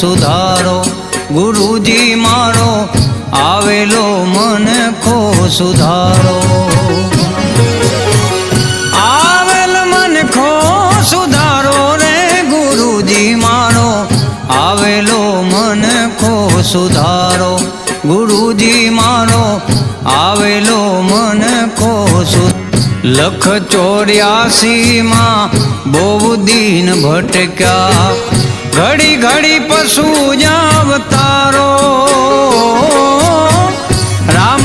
સુધારો ગુરુજી મારો આવેલો મનખો સુધારો આવેલ મનખો સુધારો રે ગુરુજી મારો આવેલો મનખો સુધારો ગુરુજી મારો આવેલો મનખો સુધારો લખ 84 માં બહુ દીન ભટક્યા ઘડી ઘડી પશુ જાવતારો રામ